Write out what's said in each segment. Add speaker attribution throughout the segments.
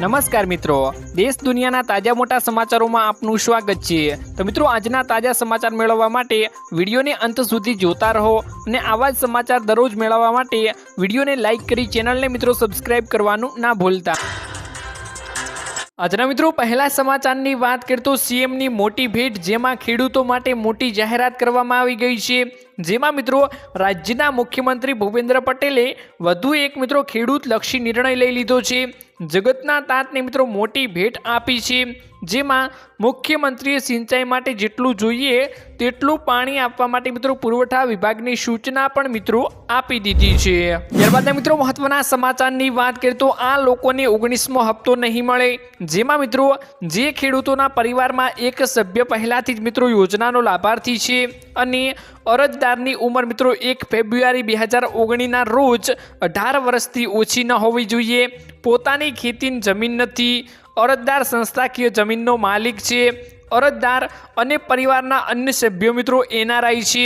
Speaker 1: નમસ્કાર મિત્રો, દેશ દુનિયાના તાજા મોટા સમાચારોમાં આપનું સ્વાગત છે। તો મિત્રો, આજના તાજા સમાચાર મેળવવા માટે વિડીયોને અંત સુધી જોતા રહો અને આવા જ સમાચાર દરરોજ મેળવવા માટે વિડીયોને લાઇક કરી ચેનલને મિત્રો સબસ્ક્રાઇબ કરવાનું ના ભૂલતા। આજના મિત્રો પહેલા સમાચારની વાત કરીએ તો સીએમની મોટી ભેટ, જેમાં ખેડૂતો માટે મોટી જાહેરાત કરવામાં આવી ગઈ છે। જેમાં મિત્રો રાજ્યના મુખ્યમંત્રી ભૂપેન્દ્ર પટેલે વધુ એક મિત્રો ખેડૂત લક્ષી નિર્ણય લઈ લીધો છે। જગતના તાતને મિત્રો મોટી ભેટ આપી છે, જેમાં મુખ્યમંત્રીએ સિંચાઈ માટે જેટલું જોઈએ તેટલું પાણી આપવા માટે મિત્રો પુરવઠા વિભાગની સૂચના પણ મિત્રો આપી દીધી છે। ત્યારબાદ મિત્રો મહત્વના સમાચારની વાત કરીએ તો આ લોકોને 19મો હપ્તો નહીં મળે, જેમાં મિત્રો જે ખેડૂતોના પરિવારમાં એક સભ્ય પહેલાથી જ મિત્રો યોજનાનો લાભાર્થી છે અને અરજદારની ઉંમર મિત્રો 1 ફેબ્રુઆરી 2019ના રોજ 18 વર્ષથી ઓછી ન હોવી જોઈએ, પોતાની ખેતીની જમીન નથી, અરજદાર સંસ્થાકીય જમીનનો માલિક છે, અરજદાર અને પરિવારના અન્ય સભ્યો મિત્રો એનઆરઆઈ છે,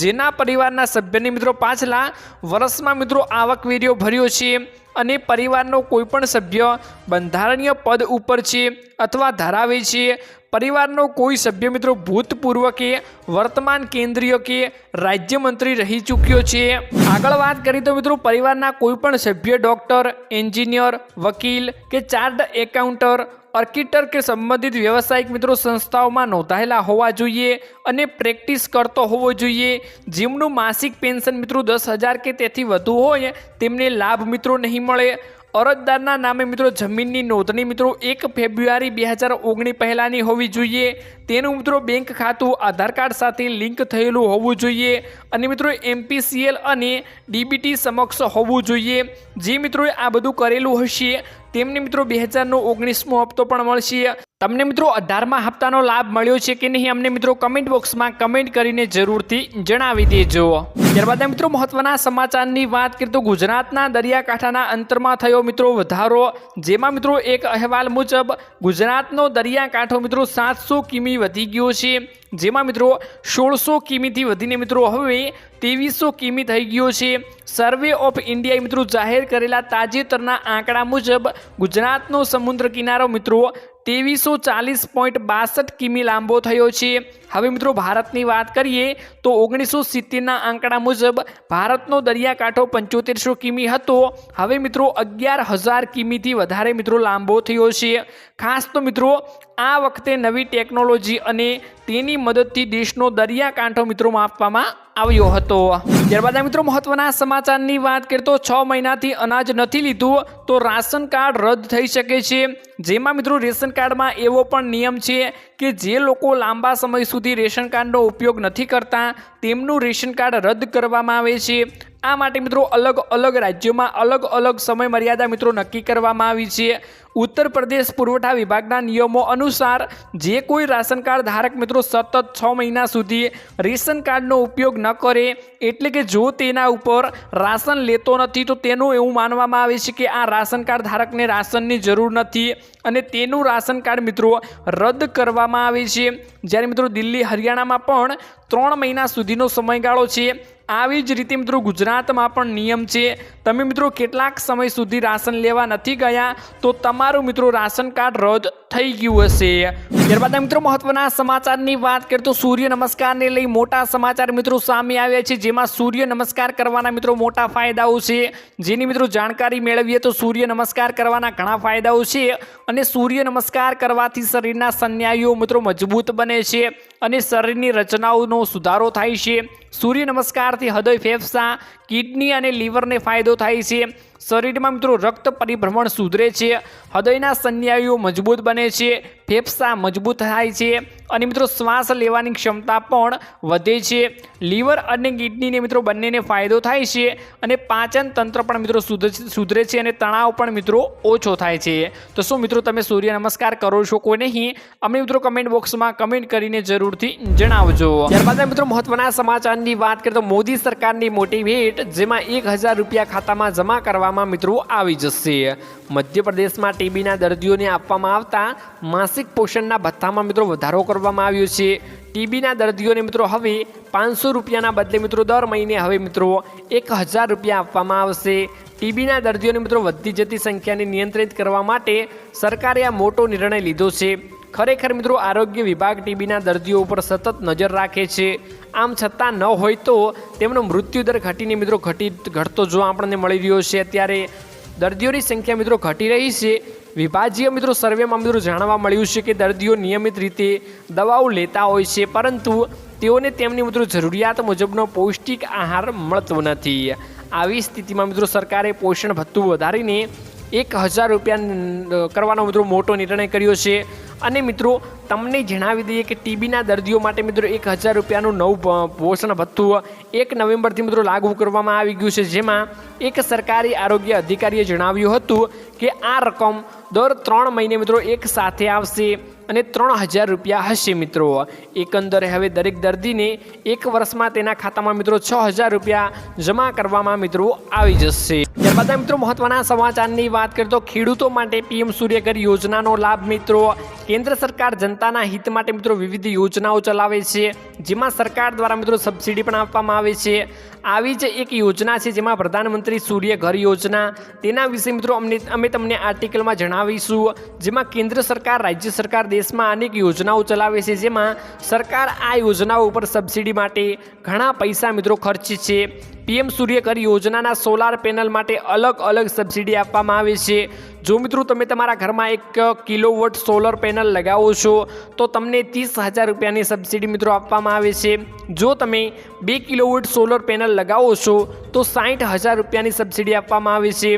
Speaker 1: જેના પરિવારના સભ્યને મિત્રો પાછલા વર્ષમાં મિત્રો આવકવેરો ભર્યો છે અને પરિવારનો કોઈપણ સભ્ય બંધારણીય પદ ઉપર છે અથવા ધરાવે છે, પરિવારનો કોઈ સભ્ય મિત્રો ભૂતપૂર્વ કે વર્તમાન કેન્દ્રીય કે રાજ્યમંત્રી રહી ચૂક્યો છે। આગળ વાત કરીએ તો મિત્રો પરિવારના કોઈપણ સભ્ય ડોક્ટર, એન્જિનિયર, વકીલ કે ચાર્ટર્ડ એકાઉન્ટર, આર્કિટેક્ટ કે સંબંધિત વ્યવસાયિક મિત્રો સંસ્થાઓમાં નોંધાયેલા હોવા જોઈએ અને પ્રેક્ટિસ કરતો હોવો જોઈએ। જેમનું માસિક પેન્શન મિત્રો 10,000 કે તેથી વધુ હોય તેમને લાભ મિત્રો નહીં મળે। અરજદારના નામે મિત્રો જમીનની નોંધણી મિત્રો 1 ફેબ્રુઆરી 2019 પહેલાંની હોવી જોઈએ, તેનું મિત્રો બેંક ખાતું આધાર કાર્ડ સાથે લિંક થયેલું હોવું જોઈએ અને મિત્રો એમપીસીએલ અને ડીબીટી સમક્ષ હોવું જોઈએ। જે મિત્રોએ આ બધું કરેલું હશે તેમને મિત્રો 2019મો હપ્તો પણ મળશે। તમને મિત્રો 18મા હપ્તાનો લાભ મળ્યો છે કે નહીં અમને મિત્રો કમેન્ટ બોક્સમાં કમેન્ટ કરીને જરૂરથી જણાવી દેજો। ત્યારબાદ મિત્રો મહત્વના સમાચારની વાત કરીએ તો ગુજરાતના દરિયાકાંઠાના અંતરમાં થયો મિત્રો વધારો, જેમાં મિત્રો એક અહેવાલ મુજબ ગુજરાતનો દરિયાકાંઠો મિત્રો 700 કિમી વધી ગયો છે, જેમાં મિત્રો 1600 કિમીથી વધીને મિત્રો હવે 2300 કિમી થઈ ગયો છે। સર્વે ઓફ ઇન્ડિયાએ મિત્રો જાહેર કરેલા તાજેતરના આંકડા મુજબ ગુજરાતનો સમુદ્ર કિનારો મિત્રો 2340.62 કિમી લાંબો થયો છે। હવે મિત્રો ભારતની વાત કરીએ તો 1970ના આંકડા મુજબ ભારતનો દરિયાકાંઠો 7500 કિમી હતો, હવે મિત્રો 11,000 કિમીથી વધારે મિત્રો લાંબો થયો છે। ખાસ તો મિત્રો આ વખતે નવી ટેકનોલોજી અને તેની મદદથી દેશનો દરિયાકાંઠો મિત્રો માપવામાં આવ્યો હતો। ત્યારબાદ મિત્રો મહત્વના સમાચારની વાત કરીએ તો 6 મહિનાથી અનાજ નથી લીધું તો રાશન કાર્ડ રદ થઈ શકે છે, જેમાં મિત્રો રેશન કાર્ડમાં એવો પણ નિયમ છે કે જે લોકો લાંબા સમય સુધી રેશન કાર્ડનો ઉપયોગ નથી કરતા તેમનું રેશન કાર્ડ રદ કરવામાં આવે છે। આ માટે મિત્રો અલગ અલગ રાજ્યોમાં અલગ અલગ સમય મર્યાદા મિત્રો નક્કી કરવામાં આવી છે। ઉત્તર પ્રદેશ પુરવઠા વિભાગના નિયમો અનુસાર જે કોઈ રાશન કાર્ડ ધારક મિત્રો સતત 6 મહિના સુધી રેશન કાર્ડનો ઉપયોગ ન કરે, એટલે કે જો તેના ઉપર રાશન લેતો નથી તો તેનું એવું માનવામાં આવે છે કે આ રાશન કાર્ડ ધારકને રાશનની જરૂર નથી અને તેનું રાશન કાર્ડ મિત્રો રદ કરવામાં આવે છે। જ્યારે મિત્રો દિલ્હી, હરિયાણામાં પણ 3 મહિના સુધીનો સમયગાળો છે। આવી જ રીતે મિત્રો ગુજરાતમાં પણ નિયમ છે, તમે મિત્રો કેટલાક સમય સુધી રાશન લેવા નથી ગયા તો તમારું મિત્રો રાશન કાર્ડ રદ થઈ ગયું હશે। ત્યારબાદ મિત્રો મહત્વના સમાચારની વાત કરીએ તો સૂર્ય નમસ્કારને લઈ મોટા સમાચાર મિત્રો સામે આવ્યા છે, જેમાં સૂર્ય નમસ્કાર કરવાના મિત્રો મોટા ફાયદાઓ છે, જેની મિત્રો જાણકારી મેળવીએ તો સૂર્ય નમસ્કાર કરવાના ઘણા ફાયદાઓ છે અને સૂર્ય નમસ્કાર કરવાથી શરીરના સ્નાયુઓ મિત્રો મજબૂત બને છે અને શરીરની રચનાઓનો સુધારો થાય છે। સૂર્ય નમસ્કારથી હૃદય, ફેફસાં, કિડની અને લીવરને ફાયદો થાય છે। શરીરમાં મિત્રો રક્ત પરિભ્રમણ સુધરે છે, હૃદયના સ્નાયુઓ મજબૂત બને છે, ફેફસાં મજબૂત થાય છે અને મિત્રો શ્વાસ લેવાની ક્ષમતા પણ વધે છે। લીવર અને કિડનીને મિત્રો બંનેને ફાયદો થાય છે અને પાચન તંત્ર પણ મિત્રો સુધરે છે અને તણાવ પણ મિત્રો ઓછો થાય છે। તો શું મિત્રો તમે સૂર્ય નમસ્કાર કરો છો કે નહીં અમને મિત્રો કમેન્ટ બોક્સમાં કમેન્ટ કરીને જરૂરથી જણાવજો। ત્યારબાદ મિત્રો મહત્વના સમાચારની વાત કરીએ તો મોદી સરકારની મોટી ભેટ, જેમાં 1,000 રૂપિયા ખાતામાં જમા કરવામાં મિત્રો આવી જશે। મધ્યપ્રદેશમાં ટીબીના દર્દીઓને આપવામાં આવતા માસિક માસિક પોષણના ભથ્થામાં મિત્રો વધારો કરવામાં આવ્યો છે। ટીબીના દર્દીઓને મિત્રો હવે 500 રૂપિયાના બદલે મિત્રો દર મહિને હવે મિત્રો 1000 રૂપિયા આપવામાં આવશે। ટીબીના દર્દીઓને મિત્રો વધતી જતી સંખ્યાને નિયંત્રિત કરવા માટે સરકારે આ મોટો નિર્ણય લીધો છે। ખરેખર મિત્રો આરોગ્ય વિભાગ ટીબીના દર્દીઓ ઉપર સતત નજર રાખે છે। આમ છતાં ન હોય તો તેમનો મૃત્યુદર ઘટીને મિત્રો ઘટતો જોવા આપણને મળી રહ્યો છે। અત્યારે દર્દીઓની સંખ્યા મિત્રો ઘટી રહી છે। વિભાગીય મિત્રો સર્વેમાં મિત્રો જાણવા મળ્યું છે કે દર્દીઓ નિયમિત રીતે દવાઓ લેતા હોય છે, પરંતુ તેઓને તેમની મિત્રો જરૂરિયાત મુજબનો પૌષ્ટિક આહાર મળતો નથી। આવી સ્થિતિમાં મિત્રો સરકારે પોષણ ભથ્થું વધારીને 1000 રૂપિયા કરવાનો મિત્રો મોટો નિર્ણય કર્યો છે। અને મિત્રો તમને જણાવી દઈએ કે ટીબીના દર્દીઓ માટે મિત્રો 1000 રૂપિયાનું નવું પોષણ ભથ્થું 1 નવેમ્બરથી મિત્રો લાગુ કરવામાં આવી ગયું છે, જેમાં એક સરકારી આરોગ્ય અધિકારીએ જણાવ્યું હતું કે આ રકમ દર 3 મહિને મિત્રો એક સાથે આવશે અને 3000 રૂપિયા હશે। મિત્રો એકંદરે હવે દરેક દર્દીને એક વર્ષમાં તેના ખાતામાં મિત્રો 6000 રૂપિયા જમા કરવામાં મિત્રો આવી જશે। ત્યારબાદ મિત્રો મહત્વના સમાચારની વાત કરીએ તો ખેડૂતો માટે પીએમ સૂર્યઘર યોજનાનો લાભ મિત્રો કેન્દ્ર સરકાર જનતાના હિત માટે મિત્રો વિવિધ યોજનાઓ ચલાવે છે, જેમાં સરકાર દ્વારા મિત્રો સબસિડી પણ આપવામાં આવે છે। આવી જ એક યોજના છે જેમાં પ્રધાનમંત્રી સૂર્યઘર યોજના, તેના વિશે મિત્રો અમે તમને આર્ટિકલમાં જણાવીશું। જેમાં કેન્દ્ર સરકાર, રાજ્ય સરકાર દેશમાં અનેક યોજનાઓ ચલાવે છે, જેમાં સરકાર આ યોજનાઓ ઉપર સબસિડી માટે ઘણા પૈસા મિત્રો ખર્ચે છે। પીએમ સૂર્યઘર યોજનાના સોલાર પેનલ માટે અલગ અલગ સબસિડી આપવામાં આવે છે। જો મિત્રો તમે તમારા ઘરમાં 1 કિલોવોટ સોલર પેનલ લગાવો છો તો તમને 30,000 રૂપિયાની સબસિડી મિત્રો આપવામાં આવે છે। જો તમે 2 કિલોવોટ સોલર પેનલ લગાવો છો તો 60,000 રૂપિયાની સબસિડી આપવામાં આવે છે।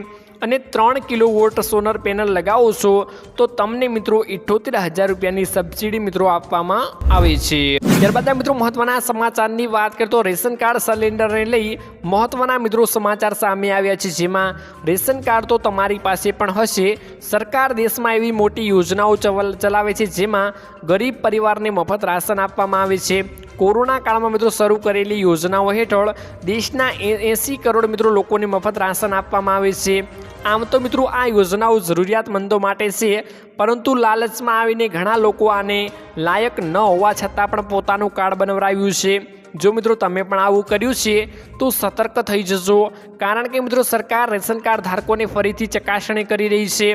Speaker 1: અને 3 કિલોવોટ સોલર પેનલ લગાવો છો તો તમને મિત્રો 78,000 રૂપિયાની સબસિડી મિત્રો આપવામાં આવે છે। ત્યારબાદ મિત્રો મહત્વના સમાચારની વાત કરીએ તો રેશન કાર્ડ સિલિન્ડરને લઈ મહત્વના મિત્રો સમાચાર સામે આવ્યા છે, જેમાં રેશન કાર્ડ તો તમારી પાસે પણ હશે। સરકાર દેશમાં એવી મોટી યોજનાઓ ચલાવે છે, જેમાં ગરીબ પરિવારને મફત રાશન આપવામાં આવે છે। કોરોના કાળમાં મિત્રો શરૂ કરેલી યોજનાઓ હેઠળ દેશના 80 કરોડ મિત્રો લોકોને મફત રાશન આપવામાં આવે છે। આમ તો મિત્રો આ યોજનાઓ જરૂરિયાતમંદો માટે છે, પરંતુ લાલચમાં આવીને ઘણા લોકો આને લાયક ન હોવા છતાં પણ પોતાનું કાર્ડ બનાવરાવ્યું છે। જો મિત્રો તમે પણ આવું કર્યું છે તો સતર્ક થઈ જજો, કારણ કે મિત્રો સરકાર રેશન કાર્ડ ધારકોને ફરીથી ચકાસણી કરી રહી છે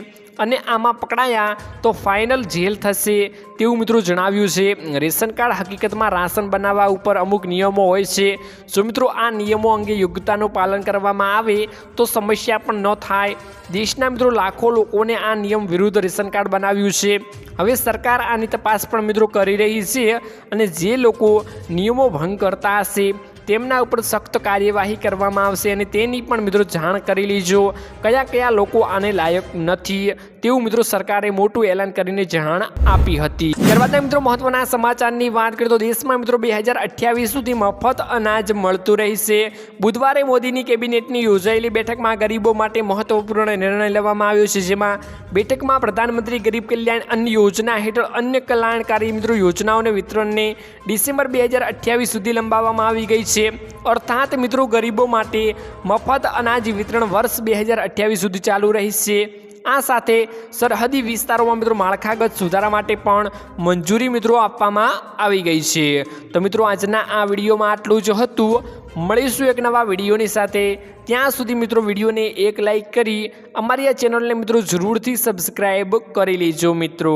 Speaker 1: અને આમાં પકડાયા તો ફાઇનલ જેલ થશે તેવું મિત્રો જણાવ્યું છે। રેશન કાર્ડ હકીકતમાં રાશન બનાવવા ઉપર અમુક નિયમો હોય છે। જો મિત્રો આ નિયમો અંગે યોગ્યતાનું પાલન કરવામાં આવે તો સમસ્યા પણ ન થાય। દેશના મિત્રો લાખો લોકોને આ નિયમ વિરુદ્ધ રેશન કાર્ડ બનાવ્યું છે। હવે સરકાર આની તપાસ પણ મિત્રો કરી રહી છે અને જે લોકો નિયમો ભંગ કરતા હશે તેમના ઉપર સખ્ત કાર્યવાહી કરવામાં આવશે અને તેની પણ મિત્રો જાણ કરી લેજો કયા કયા લોકો આને લાયક નથી તેવું મિત્રો સરકારે મોટું એલાન કરીને જાણ આપી હતી। ત્યારબાદ મિત્રો મહત્વના સમાચારની વાત કરીએ તો દેશમાં મિત્રો 2028 સુધી મફત અનાજ મળતું રહેશે। બુધવારે મોદીની કેબિનેટની યોજાયેલી બેઠકમાં ગરીબો માટે મહત્વપૂર્ણ નિર્ણય લેવામાં આવ્યો છે, જેમાં બેઠકમાં પ્રધાનમંત્રી ગરીબ કલ્યાણ અન્ન યોજના હેઠળ અન્ય કલ્યાણકારી મિત્રો યોજનાઓને વિતરણને ડિસેમ્બર 2028 સુધી લંબાવવામાં આવી ગઈ છે। અર્થાત મિત્રો ગરીબો માટે મફત અનાજ વિતરણ વર્ષ 2028 સુધી ચાલુ રહેશે। આ સાથે સરહદી વિસ્તારોમાં મિત્રો માળખાગત સુધારા માટે પણ મંજૂરી મિત્રો આપવામાં આવી ગઈ છે। તો મિત્રો આજના આ વિડીયોમાં આટલું જ હતું। મળીશું એક નવા વિડીયોની સાથે, ત્યાં સુધી મિત્રો વિડીયોને એક લાઈક કરી અમારી આ ચેનલને મિત્રો જરૂરથી સબસ્ક્રાઈબ કરી લેજો મિત્રો।